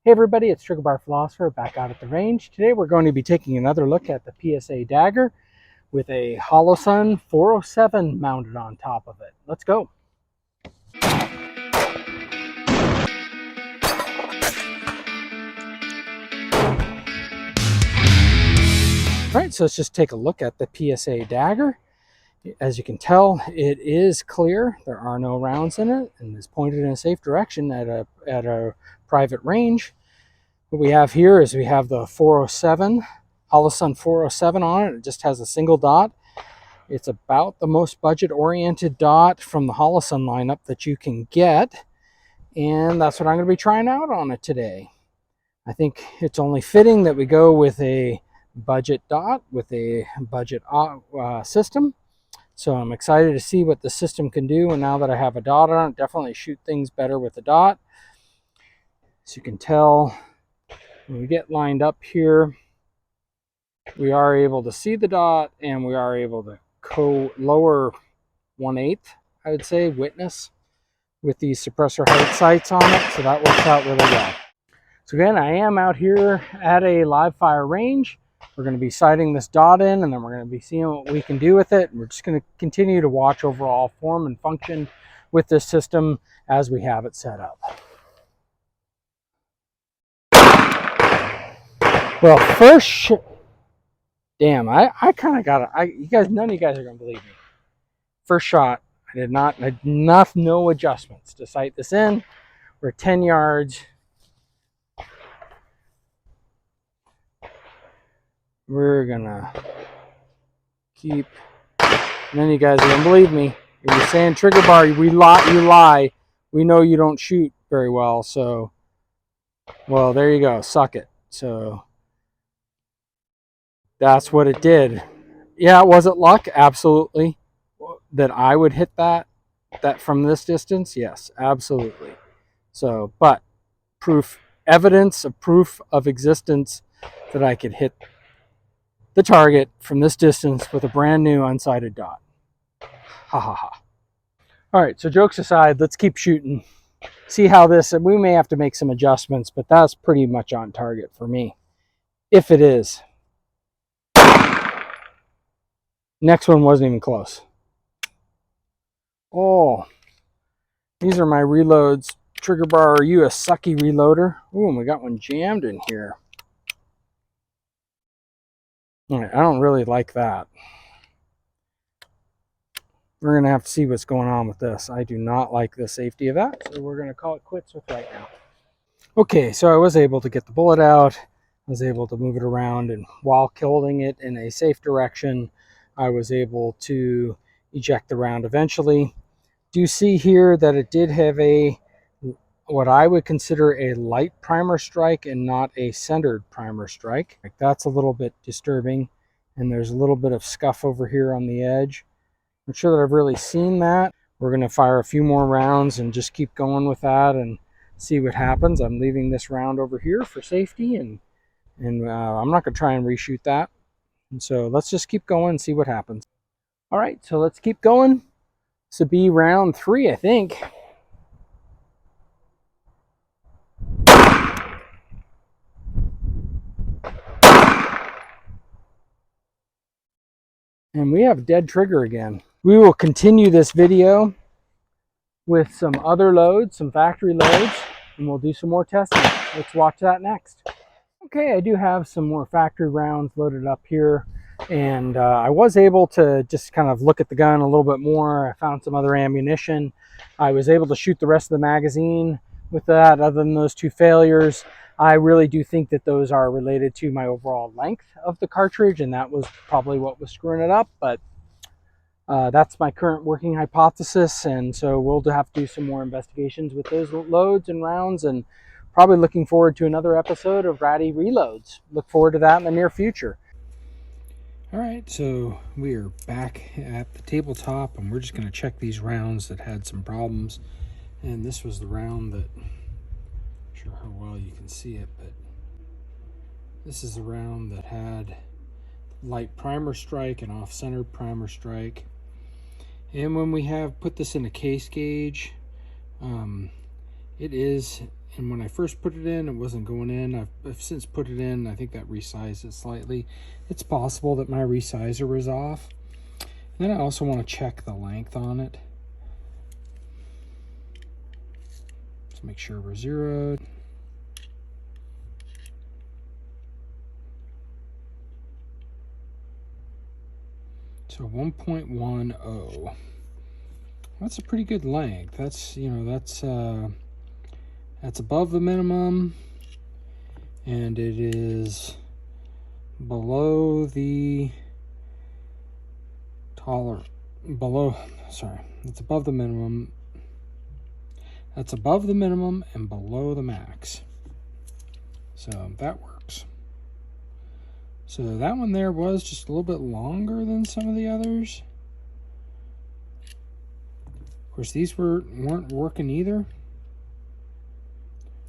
Hey everybody, it's Trigger Bar Philosopher back out at the range. Today we're going to be taking another look at the PSA Dagger with a Holosun 407 mounted on top of it. Let's go. Alright, so let's just take a look at the PSA Dagger. As you can tell, it is clear. There are no rounds in it and is pointed in a safe direction at a private range. What we have here is we have the 407, Holosun 407 on it. It just has a single dot. It's about the most budget-oriented dot from the Holosun lineup that you can get. And that's what I'm going to be trying out on it today. I think it's only fitting that we go with a budget dot with a budget system. So I'm excited to see what the system can do. And now that I have a dot on it, definitely shoot things better with a dot. As you can tell, when we get lined up here, we are able to see the dot and we are able to lower 1/8, I would say, witness with these suppressor height sights on it. So that works out really well. So again, I am out here at a live fire range. We're going to be sighting this dot in and then we're going to be seeing what we can do with it. We're just going to continue to watch overall form and function with this system as we have it set up. Well, first, damn, I kind of got it. You guys, none of you guys are gonna believe me. First shot, I did not no adjustments to sight this in. We're 10 yards. We're gonna keep. None of you guys are gonna believe me. If you're saying Trigger Bar, you lie. We know you don't shoot very well, so well, there you go. Suck it. So. That's what it did. Yeah, was it luck? Absolutely. That I would hit that from this distance? Yes, absolutely. So, but evidence of proof of existence that I could hit the target from this distance with a brand new unsighted dot. Ha ha ha. All right, so jokes aside, let's keep shooting. See how this, we may have to make some adjustments, but that's pretty much on target for me. If it is. Next one wasn't even close. Oh, these are my reloads. Trigger Bar, are you a sucky reloader? Ooh, and we got one jammed in here. All right, I don't really like that. We're going to have to see what's going on with this. I do not like the safety of that, so we're going to call it quits with right now. Okay, so I was able to get the bullet out. I was able to move it around, and while holding it in a safe direction, I was able to eject the round eventually. Do you see here that it did have what I would consider a light primer strike and not a centered primer strike? That's a little bit disturbing, and there's a little bit of scuff over here on the edge. I'm not sure that I've really seen that. We're going to fire a few more rounds and just keep going with that and see what happens. I'm leaving this round over here for safety, and I'm not going to try and reshoot that. And so let's just keep going and see what happens. All right, so let's keep going. This will be round 3, I think. And we have dead trigger again. We will continue this video with some other loads, some factory loads, and we'll do some more testing. Let's watch that next. Okay, I do have some more factory rounds loaded up here, and I was able to just kind of look at the gun a little bit more. I found some other ammunition. I was able to shoot the rest of the magazine with that, other than those 2 failures. I really do think that those are related to my overall length of the cartridge, and that was probably what was screwing it up, but that's my current working hypothesis, and so we'll have to do some more investigations with those loads and rounds, and probably looking forward to another episode of Ratty Reloads. Look forward to that in the near future. All right, so we are back at the tabletop, and we're just going to check these rounds that had some problems. And this was the round that, I'm not sure how well you can see it, but this is the round that had light primer strike and off-centered primer strike. And when we have put this in a case gauge, it is And when I first put it in, it wasn't going in. I've since put it in. I think that resized it slightly. It's possible that my resizer was off. And then I also want to check the length on it. Just make sure we're zeroed. So 1.10. That's a pretty good length. That's, you know, that's above the minimum, and it is below the it's above the minimum. That's above the minimum and below the max. So that works. So that one there was just a little bit longer than some of the others. Of course, these weren't working either.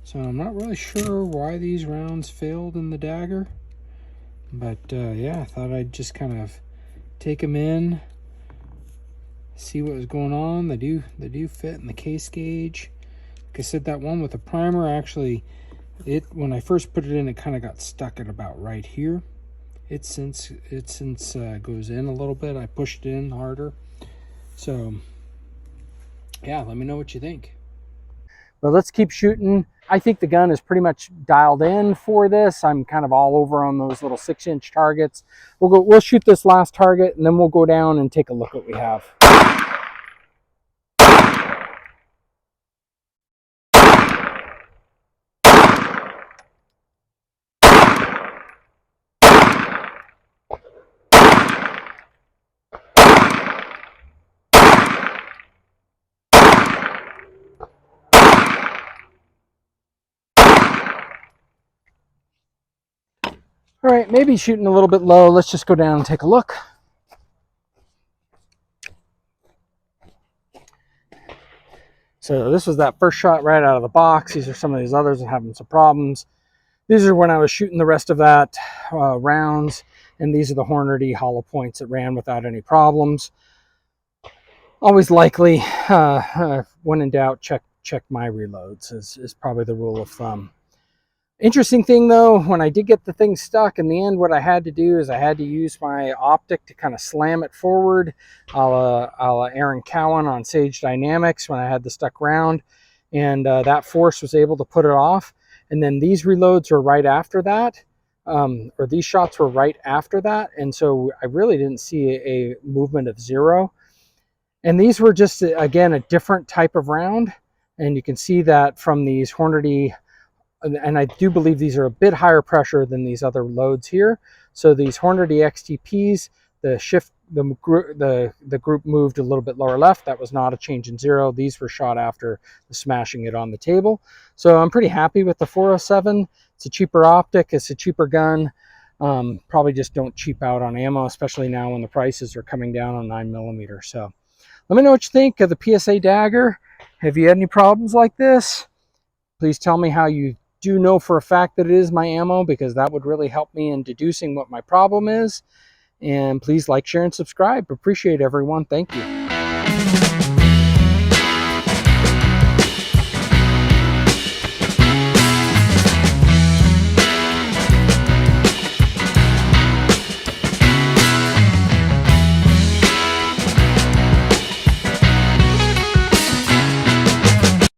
So I'm not really sure why these rounds failed in the Dagger. But yeah, I thought I'd just kind of take them in, see what was going on. They do fit in the case gauge. Like I said, that one with the primer, actually, when I first put it in, it kind of got stuck at about right here. It since goes in a little bit. I pushed it in harder. So yeah, let me know what you think. But let's keep shooting. I think the gun is pretty much dialed in for this. I'm kind of all over on those little 6-inch targets. We'll shoot this last target, and then we'll go down and take a look what we have. All right, maybe shooting a little bit low. Let's just go down and take a look. So this was that first shot right out of the box. These are some of these others that are having some problems. These are when I was shooting the rest of that rounds, and these are the Hornady hollow points that ran without any problems. Always likely, when in doubt, check my reloads is probably the rule of thumb. Interesting thing though, when I did get the thing stuck, in the end what I had to do is I had to use my optic to kind of slam it forward, a la Aaron Cowan on Sage Dynamics when I had the stuck round, and that force was able to put it off. And then these reloads were right after that, or these shots were right after that, and so I really didn't see a movement of zero. And these were just, again, a different type of round, and you can see that from these Hornady. And I do believe these are a bit higher pressure than these other loads here. So these Hornady XTPs, the group moved a little bit lower left. That was not a change in zero. These were shot after smashing it on the table. So I'm pretty happy with the 407. It's a cheaper optic. It's a cheaper gun. Probably just don't cheap out on ammo, especially now when the prices are coming down on 9mm. So let me know what you think of the PSA Dagger. Have you had any problems like this? Please tell me how you do know for a fact that it is my ammo, because that would really help me in deducing what my problem is. And please like, share, and subscribe. Appreciate everyone. Thank you.